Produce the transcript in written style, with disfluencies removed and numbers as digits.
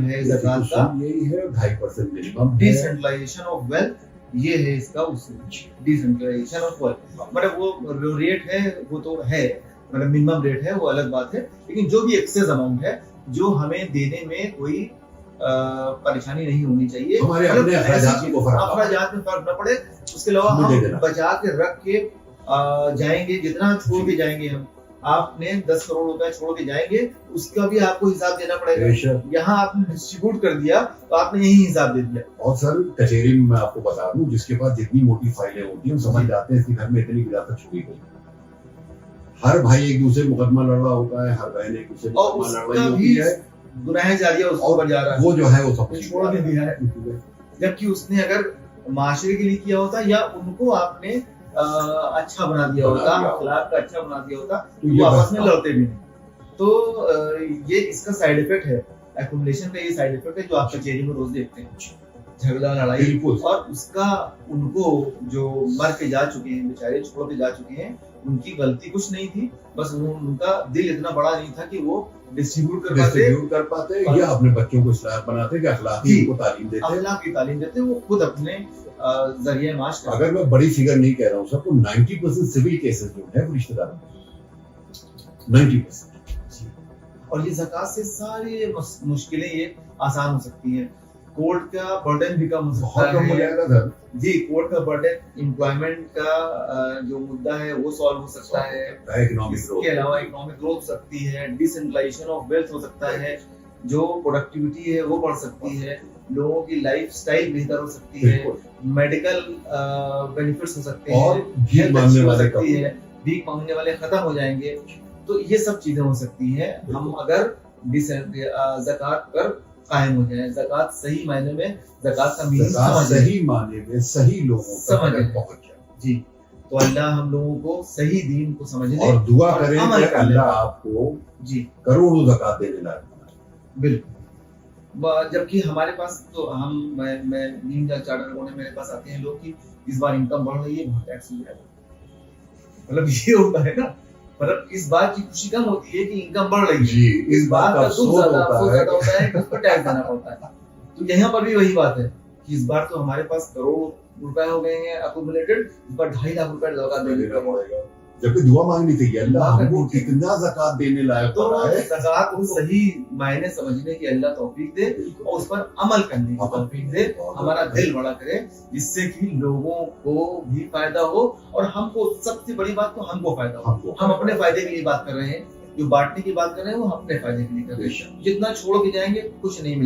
ہے زکات کا یہی ہے 2.5% منیمم ڈیسینٹرلائزیشن آف ویلتھ، یہ ہے اس کا اصول، ڈیسینٹرلائزیشن آف ویلتھ. مطلب وہ ریٹ ہے وہ تو ہے، مطلب منیمم ریٹ ہے وہ الگ بات ہے، لیکن جو بھی ایکسیس اماؤنٹ ہے جو ہمیں دینے میں کوئی پریشانی نہیں ہونی چاہیے، ہمارے اپنے اخراجات میں فرق نہ پڑے. اس کے علاوہ ہم بچا کے رکھ کے جائیں گے، جتنا چھوڑ کے جائیں گے ہم، آپ نے 10 کروڑ روپے چھوڑ کے جائیں گے اس کا بھی آپ کو حساب دینا پڑے گا. یہاں آپ نے ڈسٹریبیوٹ کر دیا تو آپ نے یہی حساب دے دیا. اور سر کچہری میں آپ کو بتا دوں، جس کے پاس جتنی موٹی فائلیں ہوتی ہیں ہم سمجھ جاتے ہیں اس کے گھر میں اتنی وراثت چھپی گئی. ہر بھائی ایک دوسرے مقدمہ لڑ رہا ہوتا ہے، ہر بہن ایک دوسرے مقدمہ لڑ رہی ہوتی ہے، گناہ جاریہ اس کو جا رہا ہے، وہ جو ہے وہ سب چھوڑ کے دیا ہے. جبکہ اس نے اگر معاشرے کے لیے کیا ہوتا یا ان کو آپ نے اچھا بنا دیا ہوتا، اخلاق کا اچھا بنا دیا ہوتا تو وہ آپس میں لڑتے بھی نہیں. تو یہ اس کا سائیڈ افیکٹ ہے، ایکومولیشن کا یہ سائیڈ افیکٹ ہے جو آپ کچہری میں روز دیکھتے ہیں، جھگڑا لڑائی. اور اس کا ان کو جو مر کے جا چکے ہیں بیچارے، چھوڑ کے جا چکے ہیں، ان کی غلطی کچھ نہیں تھی، بس ان کا دل اتنا بڑا نہیں تھا کہ وہ ڈسٹریبیوٹ کر پاتے یا اپنے بچوں کو اصلاح بناتے کہ اخلاقی کو تعلیم دیتے، اخلاق کی تعلیم دیتے، وہ خود اپنے ذریعہ معاش کرتے. اگر میں بڑی فگر نہیں کہہ رہا ہوں سب کو، 90% سول کیسز جو ہے وہ رشتہ داروں میں 90%. اور یہ زکات سے ساری مشکلیں یہ آسان ہو سکتی ہیں. کورٹ کا برڈن بھی کم ہو سکتا ہے جی، کورٹ کا برڈن، امپلائمنٹ کا جو مدعا ہے وہ سالو ہو سکتا ہے. اس کے علاوہ اکنامک گروتھ ہو سکتی ہے، ڈیسینٹرلائزیشن آف ویلتھ ہو سکتا ہے، جو پروڈکٹیوٹی ہے وہ بڑھ سکتی ہے، لوگوں کی لائف سٹائل بہتر ہو سکتی ہے، میڈیکل بینیفٹس ہو سکتے ہیں، بھیک مانگنے والے ختم ہو جائیں گے. تو یہ سب چیزیں ہو سکتی ہیں ہم اگر زکات پر قائم ہو جائیں. زکات صحیح معنی میں، زکات کا میننگ صحیح معنی میں صحیح لوگوں تک پہنچ جائے جی. تو اللہ ہم لوگوں کو صحیح دین کو سمجھنے اور دعا کریں کہ اللہ آپ کو جی کروڑوں زکات دینے لائق بنائے. بالکل. جبکہ ہمارے پاس تو میں نیم یا چارٹر ہونے میرے پاس آتے ہیں لوگ کہ اس بار انکم بڑھ رہی ہے، بہت ٹیکس ہو جائے گا. مطلب یہ ہوتا ہے نا، مطلب اس بات کی خوشی کم ہوتی ہے کہ انکم بڑھ رہی ہے، جی اس بات کا افسوس زیادہ ہوتا ہے کہ اس پر ٹیکس دینا پڑتا ہے. تو یہاں پر بھی وہی بات ہے کہ اس بار تو ہمارے پاس کروڑ روپے ہو گئے ہیں اکومولیٹڈ، اس بار 2.5 لاکھ روپے زکات دینا پڑے گا. جبکہ دعا مانگنی چاہیے اللہ ہم کو کتنا زکات دینے لائق بنائے. زکات کو صحیح معنی سمجھنے کی اللہ توفیق دے اور اس پر عمل کرنے کی توفیق دے، ہمارا دل بڑا کرے جس سے کہ لوگوں کو بھی فائدہ ہو اور ہم کو، سب سے بڑی بات تو ہم کو فائدہ ہو. ہم اپنے فائدے کے لیے بات کر رہے ہیں، جو بانٹنے کی بات کر رہے ہیں وہ اپنے فائدے کے لیے کر رہے ہیں. جتنا چھوڑ کے جائیں گے کچھ نہیں ملے.